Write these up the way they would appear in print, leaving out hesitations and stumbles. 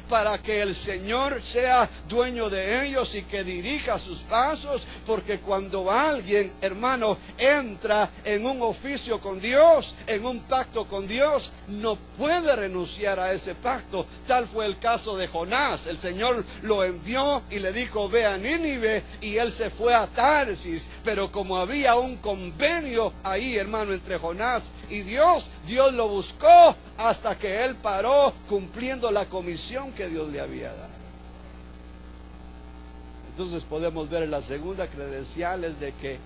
para que el Señor sea dueño de ellos y que dirija sus pasos, porque cuando alguien, hermano, entra en un oficio con Dios, en un pacto con Dios, no puede renunciar a ese pacto. Tal fue el caso de Jonás. El Señor lo envió y le dijo: ve a Nínive, y él se fue a Tarsis, pero como había un convenio ahí, hermano, entre Jonás y Dios, Dios lo buscó hasta que él paró cumpliendo la comisión que Dios le había dado. Entonces podemos ver en la segunda credencial es de que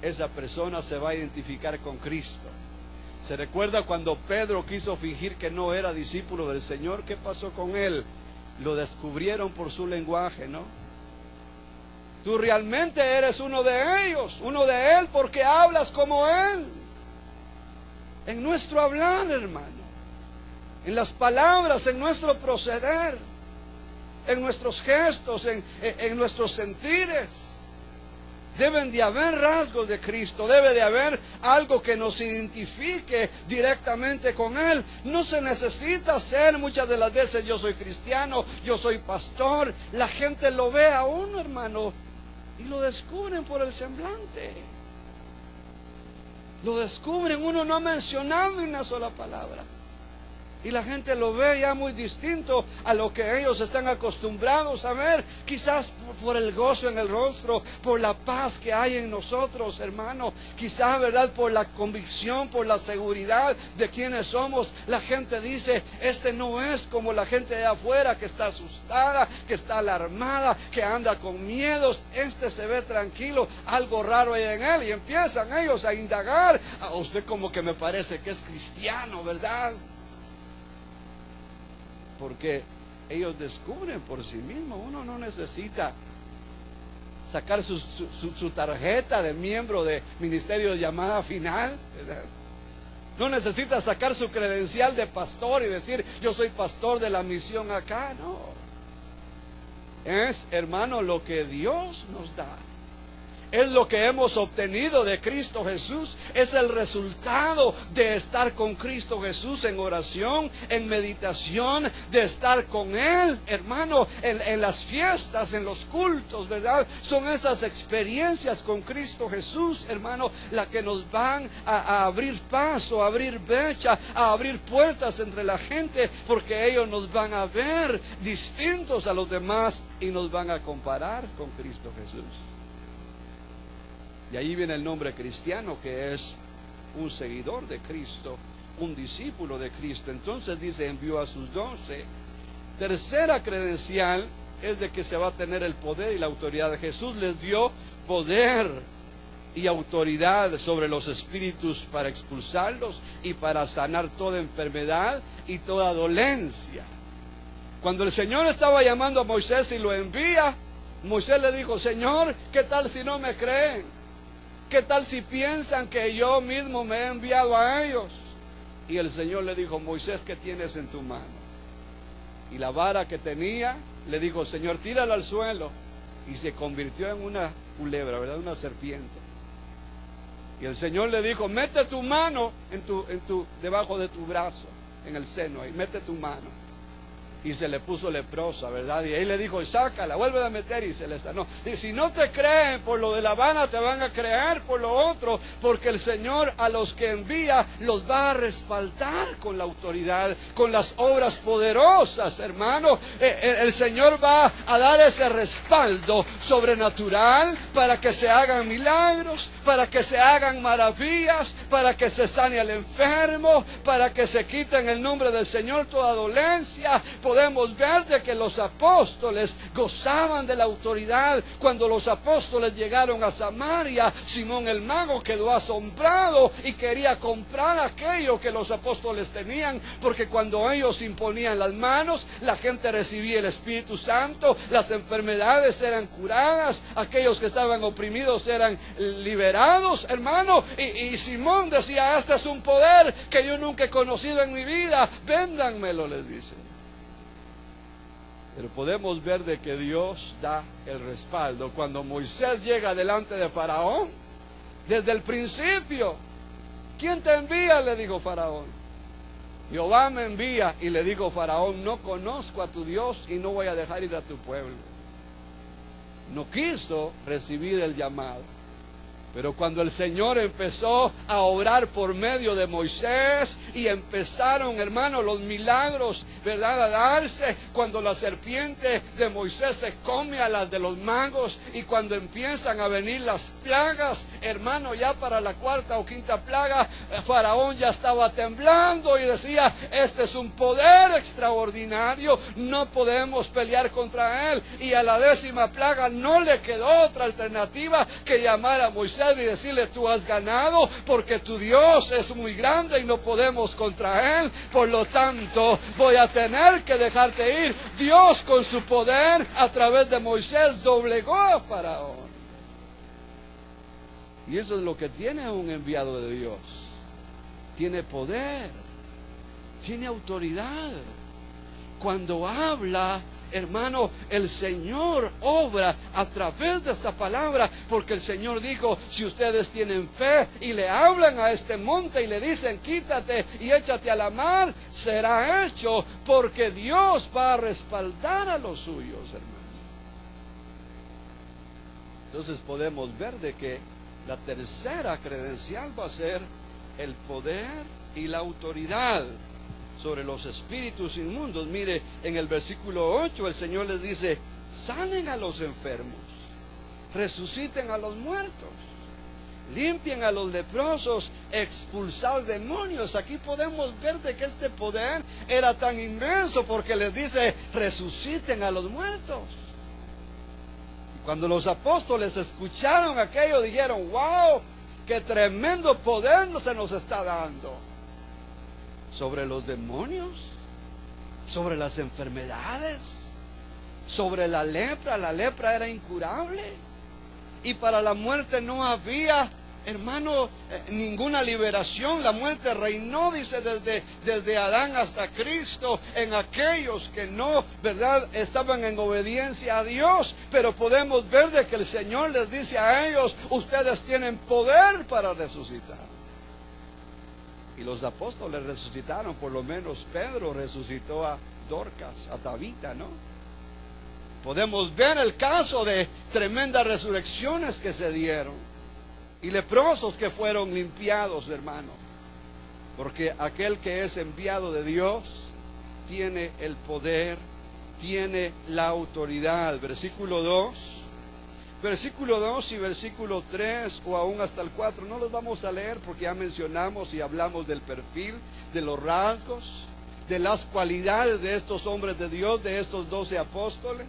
esa persona se va a identificar con Cristo. ¿Se recuerda cuando Pedro quiso fingir que no era discípulo del Señor? ¿Qué pasó con él? Lo descubrieron por su lenguaje, ¿no? Tú realmente eres uno de ellos, uno de Él, porque hablas como Él. En nuestro hablar, hermano, en las palabras, en nuestro proceder, en nuestros gestos, en nuestros sentires, deben de haber rasgos de Cristo. Debe de haber algo que nos identifique directamente con Él. No se necesita ser muchas de las veces: yo soy cristiano, yo soy pastor. La gente lo ve a uno, hermano, y lo descubren por el semblante. Lo descubren, uno no ha mencionado una sola palabra, y la gente lo ve ya muy distinto a lo que ellos están acostumbrados a ver. Quizás por el gozo en el rostro, por la paz que hay en nosotros, hermano. Quizás, ¿verdad?, por la convicción, por la seguridad de quienes somos. La gente dice: este no es como la gente de afuera, que está asustada, que está alarmada, que anda con miedos. Este se ve tranquilo, algo raro hay en él. Y empiezan ellos a indagar: a usted como que me parece que es cristiano, ¿verdad? Porque ellos descubren por sí mismos. Uno no necesita sacar su tarjeta de miembro de ministerio de llamada final, ¿verdad? No necesita sacar su credencial de pastor y decir: yo soy pastor de la misión acá. No. Es, hermano, lo que Dios nos da. Es lo que hemos obtenido de Cristo Jesús. Es el resultado de estar con Cristo Jesús en oración, en meditación, de estar con Él, hermano, en las fiestas, en los cultos, ¿verdad? Son esas experiencias con Cristo Jesús, hermano, las que nos van a abrir paso, a abrir brecha, a abrir puertas entre la gente, porque ellos nos van a ver distintos a los demás y nos van a comparar con Cristo Jesús. Y ahí viene el nombre cristiano, que es un seguidor de Cristo, un discípulo de Cristo. Entonces dice: envió a sus 12. Tercera credencial es de que se va a tener el poder y la autoridad. Jesús les dio poder y autoridad sobre los espíritus para expulsarlos y para sanar toda enfermedad y toda dolencia. Cuando el Señor estaba llamando a Moisés y lo envía, Moisés le dijo: Señor, ¿qué tal si no me creen? ¿Qué tal si piensan que yo mismo me he enviado a ellos? Y el Señor le dijo: Moisés, ¿qué tienes en tu mano? Y la vara que tenía, le dijo: Señor, tírala al suelo. Y se convirtió en una culebra, ¿verdad? Una serpiente. Y el Señor le dijo: mete tu mano debajo de tu brazo, en el seno, ahí, mete tu mano. Y se le puso leprosa, ¿verdad? Y ahí le dijo: sácala, vuelve a meter, y se le sanó. Y si no te creen por lo de la vara, te van a creer por lo otro, porque el Señor a los que envía los va a respaldar con la autoridad, con las obras poderosas, hermano. El Señor va a dar ese respaldo sobrenatural para que se hagan milagros, para que se hagan maravillas, para que se sane al enfermo, para que se quite en el nombre del Señor toda dolencia. Podemos ver de que los apóstoles gozaban de la autoridad. Cuando los apóstoles llegaron a Samaria, Simón el mago quedó asombrado y quería comprar aquello que los apóstoles tenían, porque cuando ellos imponían las manos, la gente recibía el Espíritu Santo, las enfermedades eran curadas, aquellos que estaban oprimidos eran liberados, hermano. Y Simón decía: este es un poder que yo nunca he conocido en mi vida, véndanmelo, les dice. Pero podemos ver de que Dios da el respaldo. Cuando Moisés llega delante de Faraón, desde el principio: ¿quién te envía?, le dijo Faraón. Jehová me envía. Y le dijo Faraón, no conozco a tu Dios y no voy a dejar ir a tu pueblo. No quiso recibir el llamado. Pero cuando el Señor empezó a obrar por medio de Moisés y empezaron, hermanos, los milagros, ¿verdad?, a darse, cuando la serpiente de Moisés se come a las de los magos y cuando empiezan a venir las plagas, hermano, ya para la cuarta o quinta plaga, Faraón ya estaba temblando y decía, este es un poder extraordinario, no podemos pelear contra él. Y a la 10ª plaga no le quedó otra alternativa que llamar a Moisés y decirle, tú has ganado porque tu Dios es muy grande y no podemos contra él, por lo tanto voy a tener que dejarte ir. Dios con su poder a través de Moisés doblegó a Faraón. Y eso es lo que tiene un enviado de Dios. Tiene poder, tiene autoridad. Cuando habla, hermano, el Señor obra a través de esa palabra, porque el Señor dijo, si ustedes tienen fe y le hablan a este monte y le dicen, quítate y échate a la mar, será hecho, porque Dios va a respaldar a los suyos, hermano. Entonces podemos ver de que la tercera credencial va a ser el poder y la autoridad sobre los espíritus inmundos. Mire, en el versículo 8 el Señor les dice, sanen a los enfermos, resuciten a los muertos, limpien a los leprosos, expulsad demonios. Aquí podemos ver de que este poder era tan inmenso, porque les dice, resuciten a los muertos. Y cuando los apóstoles escucharon aquello, dijeron, wow, qué tremendo poder se nos está dando. Sobre los demonios, sobre las enfermedades, sobre la lepra. La lepra era incurable y para la muerte no había, hermano, ninguna liberación. La muerte reinó, dice, desde Adán hasta Cristo, en aquellos que no, ¿verdad?, estaban en obediencia a Dios. Pero podemos ver de que el Señor les dice a ellos, ustedes tienen poder para resucitar. Y los apóstoles resucitaron, por lo menos Pedro resucitó a Dorcas, a Tabita, ¿no? Podemos ver el caso de tremendas resurrecciones que se dieron y leprosos que fueron limpiados, hermano. Porque aquel que es enviado de Dios tiene el poder, tiene la autoridad. Versículo 2 y versículo 3 o aún hasta el 4, no los vamos a leer porque ya mencionamos y hablamos del perfil, de los rasgos, de las cualidades de estos hombres de Dios, de estos 12 apóstoles.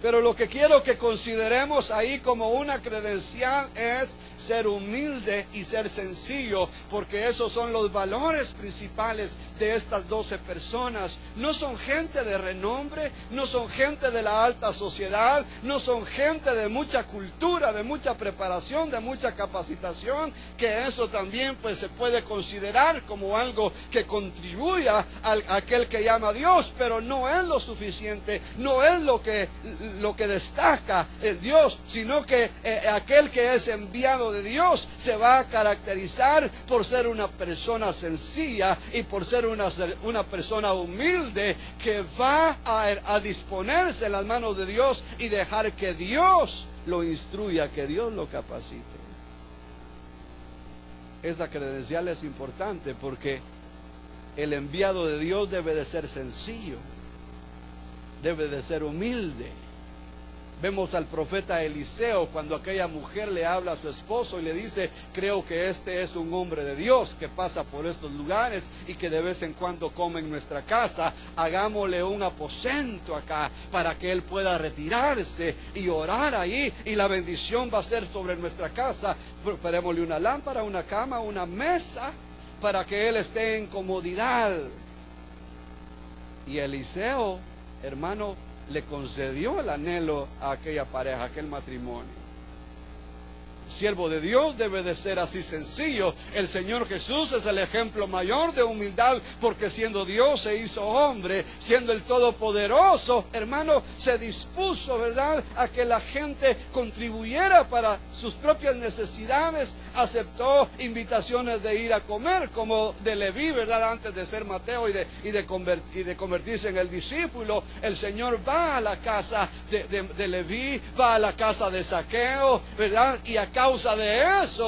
Pero lo que quiero que consideremos ahí como una credencial es ser humilde y ser sencillo, porque esos son los valores principales de estas 12 personas. No son gente de renombre, no son gente de la alta sociedad, no son gente de mucha cultura, de mucha preparación, de mucha capacitación, que eso también pues se puede considerar como algo que contribuya a aquel que llama a Dios, pero no es lo suficiente, no es lo que destaca el Dios, sino que aquel que es enviado de Dios se va a caracterizar por ser una persona sencilla y por ser una persona humilde, que va a disponerse en las manos de Dios y dejar que Dios lo instruya, que Dios lo capacite. Esa credencial es importante porque el enviado de Dios debe de ser sencillo, debe de ser humilde. Vemos al profeta Eliseo cuando aquella mujer le habla a su esposo y le dice, creo que este es un hombre de Dios que pasa por estos lugares y que de vez en cuando come en nuestra casa. Hagámosle un aposento acá para que él pueda retirarse y orar ahí, y la bendición va a ser sobre nuestra casa. Preparémosle una lámpara, una cama, una mesa para que él esté en comodidad. Y Eliseo, hermano, le concedió el anhelo a aquella pareja, a aquel matrimonio. siervo de Dios debe de ser así sencillo. El Señor Jesús es el ejemplo mayor de humildad, porque siendo Dios se hizo hombre, siendo el Todopoderoso, hermano, se dispuso, ¿verdad?, a que la gente contribuyera para sus propias necesidades. Aceptó invitaciones de ir a comer, como de Leví, ¿verdad?, antes de ser Mateo y de convertirse en el discípulo. El Señor va a la casa de Leví, va a la casa de Zaqueo, ¿verdad? Y a causa de eso